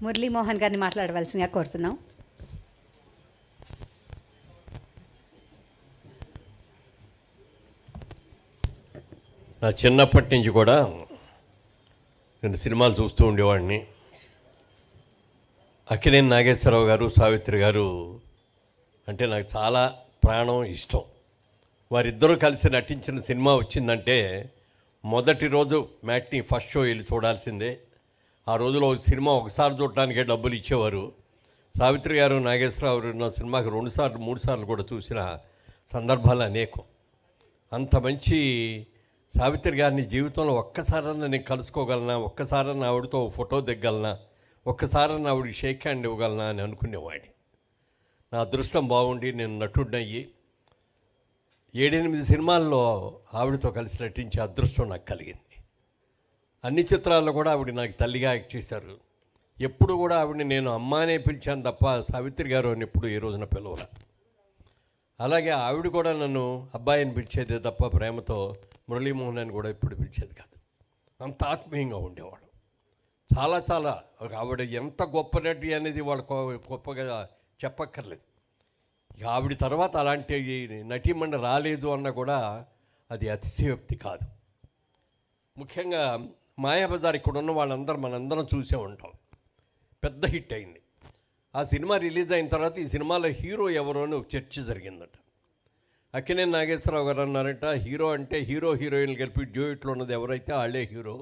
మురళీమోహన్ గారిని మాట్లాడవలసిందిగా కోరుతున్నాం. నా చిన్నప్పటి నుంచి కూడా నేను సినిమాలు చూస్తూ ఉండేవాడిని. అక్కినేని నాగేశ్వరరావు గారు, సావిత్రి గారు అంటే నాకు చాలా ప్రాణం, ఇష్టం. వారిద్దరూ కలిసి నటించిన సినిమా వచ్చిందంటే మొదటి రోజు మ్యాట్ని ఫస్ట్ షో వెళ్ళి చూడాల్సిందే. ఆ రోజులో సినిమా ఒకసారి చూడటానికే డబ్బులు ఇచ్చేవారు. సావిత్రి గారు, నాగేశ్వరరావు గారు నా సినిమాకి 2 సార్లు 3 సార్లు కూడా చూసిన సందర్భాలు అనేకం. అంత మంచి సావిత్రి గారిని జీవితంలో ఒక్కసారన్నా నేను కలుసుకోగలనా, ఒక్కసారన్నా ఆవిడతో ఫోటో దిగ్గలనా, ఒక్కసారన్నా ఆవిడకి షేక్ హ్యాండ్ ఇవ్వగలనా అని అనుకునేవాడిని. నా అదృష్టం బాగుండి నేను నటుడినయ్యి 7-8 సినిమాల్లో ఆవిడతో కలిసి నటించే అదృష్టం నాకు కలిగింది. అన్ని చిత్రాల్లో కూడా ఆవిడ నాకు తల్లిగా యాక్ట్ చేశారు. ఎప్పుడు కూడా ఆవిడని నేను అమ్మానే పిలిచాను తప్ప సావిత్రి గారు అని ఎప్పుడు ఏ రోజున పిలవలా. అలాగే ఆవిడ కూడా నన్ను అబ్బాయిని పిలిచేదే తప్ప ప్రేమతో మురళీమోహన్ అని కూడా ఎప్పుడు పిలిచేది కాదు. అంత ఆత్మీయంగా ఉండేవాడు. చాలా చాలా ఆవిడ ఎంత గొప్ప నటి అనేది వాళ్ళు గొప్పగా చెప్పక్కర్లేదు. ఇక ఆవిడ తర్వాత అలాంటి నటీమణి రాలేదు అన్న కూడా అది అతిశయోక్తి కాదు. ముఖ్యంగా మాయాబజార్ ఇక్కడ ఉన్న వాళ్ళందరూ మనందరం చూసే ఉంటాం. పెద్ద హిట్ అయింది. ఆ సినిమా రిలీజ్ అయిన తర్వాత ఈ సినిమాలో హీరో ఎవరు అని ఒక చర్చ జరిగిందట. అక్కినేని నాగేశ్వరరావు గారు అన్నారంట, హీరో అంటే హీరో హీరోయిన్లు కలిపి డ్యూయెట్లో ఉన్నది ఎవరైతే వాళ్ళే హీరో,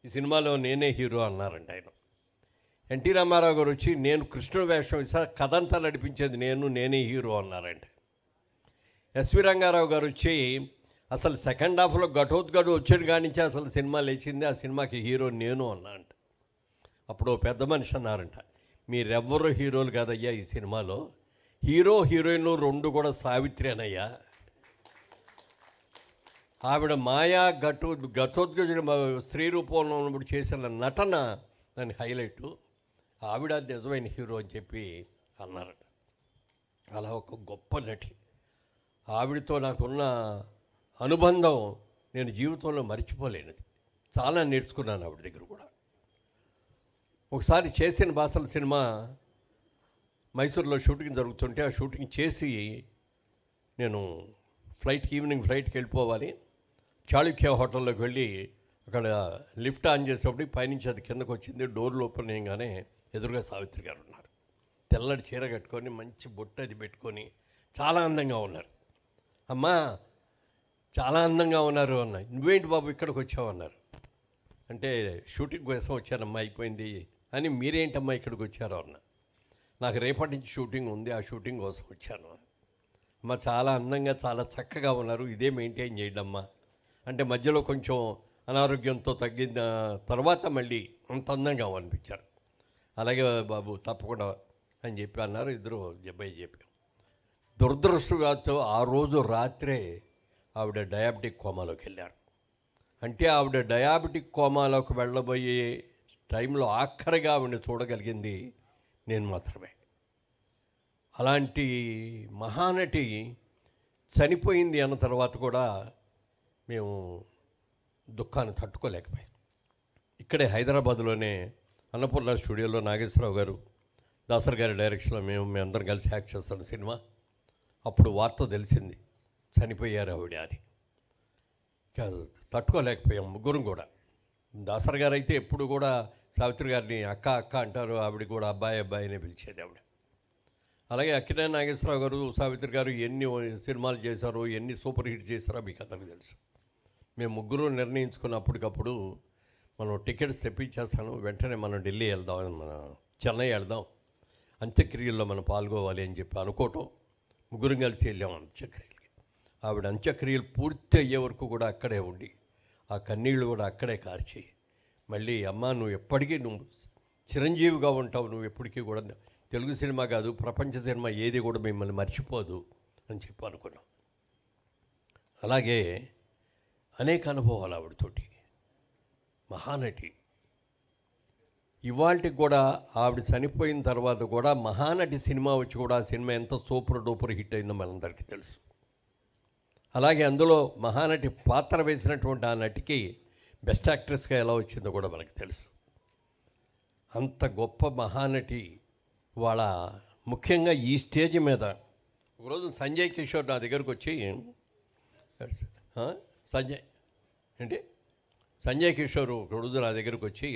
ఈ సినిమాలో నేనే హీరో అన్నారంట ఆయన. ఎన్టీ రామారావు గారు వచ్చి నేను కృష్ణుడు వేషం వేసా, కథ అంతా నడిపించేది నేనే హీరో అన్నారంట. ఎస్వి రంగారావు గారు వచ్చి అసలు సెకండ్ హాఫ్లో ఘటోద్గడు వచ్చాడు కానించి అసలు సినిమా లేచింది, ఆ సినిమాకి హీరో నేను అన్నా అంట. అప్పుడు పెద్ద మనిషి అన్నారంట, మీరెవ్వరూ హీరోలు కాదయ్యా ఈ సినిమాలో, హీరో హీరోయిన్లు 2 కూడా సావిత్రి అనయ్యా. ఆవిడ మాయా ఘటోద్గజుడు స్త్రీ రూపంలో ఉన్నప్పుడు చేసిన నటన దాని హైలైటు, ఆవిడ నిజమైన హీరో అని చెప్పి అన్నారట. అలా ఒక గొప్ప నటి. ఆవిడతో నాకున్న అనుబంధం నేను జీవితంలో మర్చిపోలేనిది. చాలా నేర్చుకున్నాను ఆవిడ దగ్గర కూడా. ఒకసారి చేసిన భాషల సినిమా మైసూర్లో షూటింగ్ జరుగుతుంటే ఆ షూటింగ్ చేసి నేను ఈవినింగ్ ఫ్లైట్కి వెళ్ళిపోవాలి. చాళుక్య హోటల్లోకి వెళ్ళి అక్కడ లిఫ్ట్ ఆన్ చేసేటప్పుడు పైనుంచి అది కిందకు వచ్చింది. డోర్లు ఓపెన్ చేయగానే ఎదురుగా సావిత్రి గారు ఉన్నారు. తెల్లటి చీర కట్టుకొని మంచి బొట్టు అది పెట్టుకొని చాలా అందంగా ఉన్నారు. అమ్మా చాలా అందంగా ఉన్నారు అన్న. నువ్వేంటి బాబు ఇక్కడికి వచ్చావు అన్నారు. అంటే షూటింగ్ కోసం వచ్చానమ్మా, అయిపోయింది అని. మీరేంటమ్మా ఇక్కడికి వచ్చారో అన్న. నాకు రేపటి నుంచి షూటింగ్ ఉంది, ఆ షూటింగ్ కోసం వచ్చాను. అమ్మ చాలా అందంగా చాలా చక్కగా ఉన్నారు, ఇదే మెయింటైన్ చేయడమ్మా అంటే మధ్యలో కొంచెం అనారోగ్యంతో తగ్గిన తర్వాత మళ్ళీ అంత అందంగా అనిపించారు. అలాగే బాబు తప్పకుండా అని చెప్పి అన్నారు. ఇద్దరు జబ్బాయి చెప్పాం. దురదృష్టవశాత్తు ఆ రోజు రాత్రే ఆవిడ డయాబెటిక్ కోమాలోకి వెళ్ళారు. అంటే ఆవిడ డయాబెటిక్ కోమాలోకి వెళ్ళబోయే టైంలో ఆఖరిగా ఆవిడని చూడగలిగింది నేను మాత్రమే. అలాంటి మహానటి చనిపోయింది అన్న తర్వాత కూడా మేము దుఃఖాన్ని తట్టుకోలేకపోయాం. ఇక్కడే హైదరాబాద్లోనే అన్నపూర్ణ స్టూడియోలో నాగేశ్వరరావు గారు, దాసర్ గారి డైరెక్షన్లో మేమందరం కలిసి యాక్ట్ చేస్తున్న సినిమా. అప్పుడు వార్త తెలిసింది చనిపోయారు ఆవిడ అని. తట్టుకోలేకపోయాం ముగ్గురం కూడా. దాసర్ గారు అయితే ఎప్పుడు కూడా సావిత్రి గారిని అక్క అక్క అంటారు, ఆవిడ కూడా అబ్బాయి అబ్బాయినే పిలిచేది ఆవిడ. అలాగే అక్కినేని నాగేశ్వరరావు గారు, సావిత్రి గారు ఎన్ని సినిమాలు చేశారో, ఎన్ని సూపర్ హిట్ చేశారో మీకు అందరికీ తెలుసు. మేము ముగ్గురు నిర్ణయించుకున్నప్పటికప్పుడు మనం టికెట్స్ తెప్పించేస్తాను, వెంటనే మనం ఢిల్లీ వెళ్దాం, మన చెన్నై వెళ్దాం, అంత్యక్రియల్లో మనం పాల్గొవాలి అని చెప్పి అనుకోవటం. ముగ్గురం కలిసి వెళ్ళాం అంత్యక్రియలకి. ఆవిడ అంత్యక్రియలు పూర్తి అయ్యే వరకు కూడా అక్కడే ఉండి ఆ కన్నీళ్ళు కూడా అక్కడే కార్చి మళ్ళీ అమ్మ నువ్వు ఎప్పటికీ చిరంజీవిగా ఉంటావు, నువ్వు ఎప్పటికీ కూడా తెలుగు సినిమా కాదు ప్రపంచ సినిమా ఏది కూడా మిమ్మల్ని మర్చిపోదు అని చెప్పి అనుకున్నాం. అలాగే అనేక అనుభవాలు ఆవిడతోటి. మహానటి. ఇవాళకి కూడా ఆవిడ చనిపోయిన తర్వాత కూడా మహానటి సినిమా వచ్చి కూడా ఆ సినిమా ఎంత సూపర్ డూపర్ హిట్ అయిందో మనందరికీ తెలుసు. అలాగే అందులో మహానటి పాత్ర వేసినటువంటి ఆ నటికి బెస్ట్ యాక్ట్రెస్గా ఎలా వచ్చిందో కూడా మనకు తెలుసు. అంత గొప్ప మహానటి వాళ్ళ ముఖ్యంగా ఈ స్టేజ్ మీద ఒకరోజు సంజయ్ కిషోర్ నా దగ్గరకు వచ్చి సంజయ్ ఏంటి సంజయ్ కిషోర్ ఒకరోజు నా దగ్గరకు వచ్చి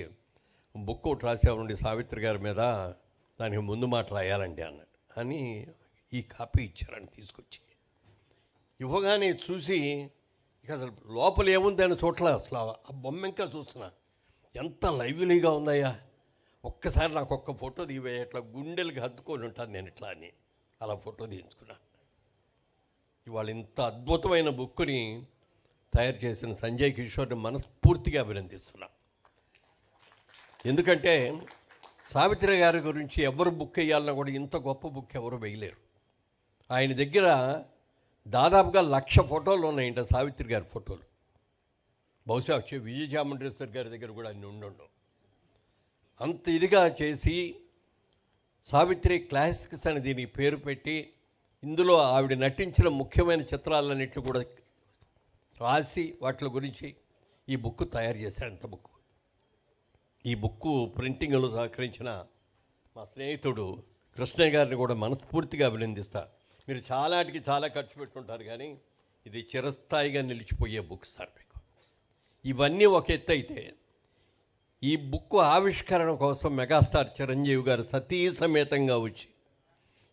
బుక్ ఒకటి రాసేవండి సావిత్రి గారి మీద, దానికి ముందు మాట రాయాలండి అన్నాడు. అని ఈ కాపీ ఇచ్చారని తీసుకొచ్చి ఇవ్వగానే చూసి ఇక అసలు లోపల ఏముంది అని చూడలే, అసలు ఆ బొమ్మ ఇంకా చూస్తున్నా ఎంత లైవ్లీగా ఉందయ్యా, ఒక్కసారి నాకు ఒక్క ఫోటో దివే, ఇట్లా గుండెలకి హత్తుకొని ఉంటాను నేను ఇట్లా అని అలా ఫోటో తీయించుకున్నా. ఇవాళ ఇంత అద్భుతమైన బుక్ని తయారు చేసిన సంజయ్ కిషోర్ని మనస్ఫూర్తిగా అభినందిస్తున్నా. ఎందుకంటే సావిత్రి గారి గురించి ఎవరు బుక్ వేయాలన్నా కూడా ఇంత గొప్ప బుక్ ఎవరు వేయలేరు. ఆయన దగ్గర దాదాపుగా 1,00,000 ఫోటోలు ఉన్నాయంట, సావిత్రి గారి ఫోటోలు. బహుశా వచ్చి విజయచాముండేశ్వరి గారి దగ్గర కూడా అన్ని ఉండవు. అంత ఇదిగా చేసి సావిత్రి క్లాసిక్స్ అని దీనికి పేరు పెట్టి ఇందులో ఆవిడ నటించిన ముఖ్యమైన చిత్రాలన్నింటినీ కూడా రాసి వాటి గురించి ఈ బుక్ తయారు చేశారు. అంత బుక్, ఈ బుక్ ప్రింటింగ్లో సహకరించిన మా స్నేహితుడు కృష్ణయ్య గారిని కూడా మనస్ఫూర్తిగా అభినందిస్తా. మీరు చాలాటికి చాలా ఖర్చు పెట్టుకుంటారు, కానీ ఇది చిరస్థాయిగా నిలిచిపోయే బుక్ సార్ మీకు. ఇవన్నీ ఒక ఎత్తు అయితే, ఈ బుక్ ఆవిష్కరణ కోసం మెగాస్టార్ చిరంజీవి గారు సతీ సమేతంగా వచ్చి,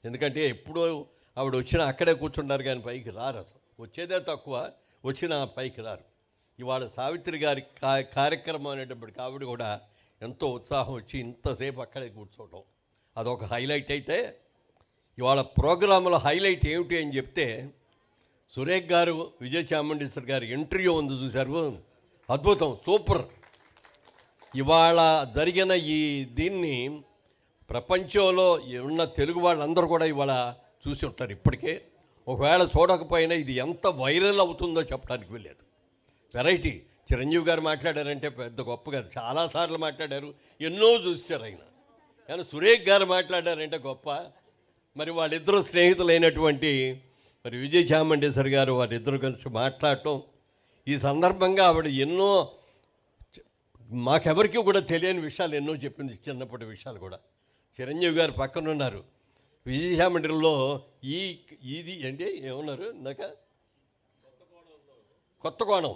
ఎందుకంటే ఎప్పుడో ఆవిడ వచ్చినా అక్కడే కూర్చుంటారు కానీ పైకి రారు, అసలు వచ్చేదే తక్కువ, వచ్చినా పైకి రారు. ఇవాళ సావిత్రి గారి కార్యక్రమం అనేటప్పటికి ఆవిడ కూడా ఎంతో ఉత్సాహం వచ్చి ఇంతసేపు అక్కడే కూర్చోవటం అదొక హైలైట్. అయితే ఇవాళ ప్రోగ్రాంలో హైలైట్ ఏమిటి అని చెప్తే, సురేఖ్ గారు విజయ చాముండేశ్వరి గారి ఇంటర్వ్యూ ఉంది చూశారు, అద్భుతం, సూపర్. ఇవాళ జరిగిన ఈ దీన్ని ప్రపంచంలో ఉన్న తెలుగు వాళ్ళందరూ కూడా ఇవాళ చూసి ఉంటారు ఇప్పటికే. ఒకవేళ చూడకపోయినా ఇది ఎంత వైరల్ అవుతుందో చెప్పడానికి వెళ్ళలేదు. వెరైటీ. చిరంజీవి గారు మాట్లాడారంటే పెద్ద గొప్ప కాదు, చాలాసార్లు మాట్లాడారు, ఎన్నో చూశారు ఆయన. కానీ సురేఖ్ గారు మాట్లాడారంటే గొప్ప. మరి వాళ్ళిద్దరూ స్నేహితులైనటువంటి మరి విజయ చాముండేశ్వరి గారు వారిద్దరూ కలిసి మాట్లాడటం, ఈ సందర్భంగా ఆవిడ ఎన్నో మాకెవరికి కూడా తెలియని విషయాలు ఎన్నో చెప్పింది, చిన్నప్పటి విషయాలు కూడా. చిరంజీవి గారు పక్కన ఉన్నారు, విజయశామండ్రిలో ఇది అంటే ఏమన్నారు ఇందాక, కొత్త కోణం,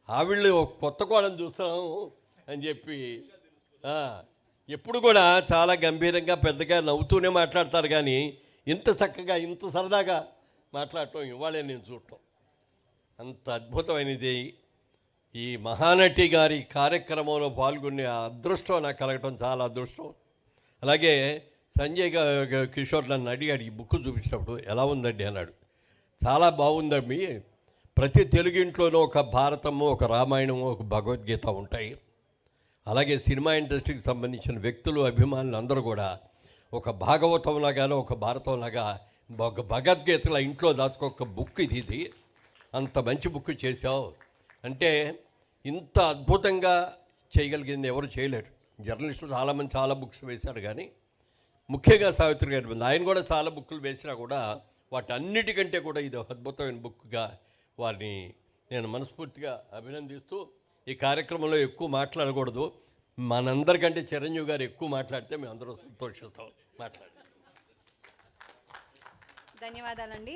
ఆవిళ్ళు కొత్త కోణం చూస్తాం అని చెప్పి ఎప్పుడు కూడా చాలా గంభీరంగా పెద్దగా నవ్వుతూనే మాట్లాడతారు, కానీ ఇంత చక్కగా ఇంత సరదాగా మాట్లాడటం ఇవాళే నేను చూడటం. అంత అద్భుతమైనది. ఈ మహానటి గారి కార్యక్రమంలో పాల్గొనే అదృష్టం నాకు కలగటం చాలా అదృష్టం. అలాగే సంజయ్ కిషోర్ నన్ను అడిగాడు ఈ బుక్ చూపించినప్పుడు, ఎలా ఉందండి అన్నాడు. చాలా బాగుందండి, ప్రతి తెలుగు ఇంట్లోనూ ఒక భారతము, ఒక రామాయణము, ఒక భగవద్గీత ఉంటాయి. అలాగే సినిమా ఇండస్ట్రీకి సంబంధించిన వ్యక్తులు, అభిమానులు అందరూ కూడా ఒక భాగవతంలాగానో ఒక భారతంలాగా ఒక భగవద్గీతల ఇంట్లో దాచుకోక బుక్ ఇది. అంత మంచి బుక్ చేసావు అంటే, ఇంత అద్భుతంగా చేయగలిగింది ఎవరు చేయలేరు. జర్నలిస్టులు చాలామంది చాలా బుక్స్ వేశారు, కానీ ముఖ్యంగా సావిత్రి గారి మీద ఆయన కూడా చాలా బుక్కులు వేసినా కూడా వాటి అన్నిటికంటే కూడా ఇది ఒక అద్భుతమైన బుక్గా వారిని నేను మనస్ఫూర్తిగా అభినందిస్తూ, ఈ కార్యక్రమంలో ఎక్కువ మాట్లాడకూడదు, మనందరికంటే చిరంజీవి గారు ఎక్కువ మాట్లాడితే మేము అందరూ సంతోషిస్తాం. మాట్లాడండి. ధన్యవాదాలండి.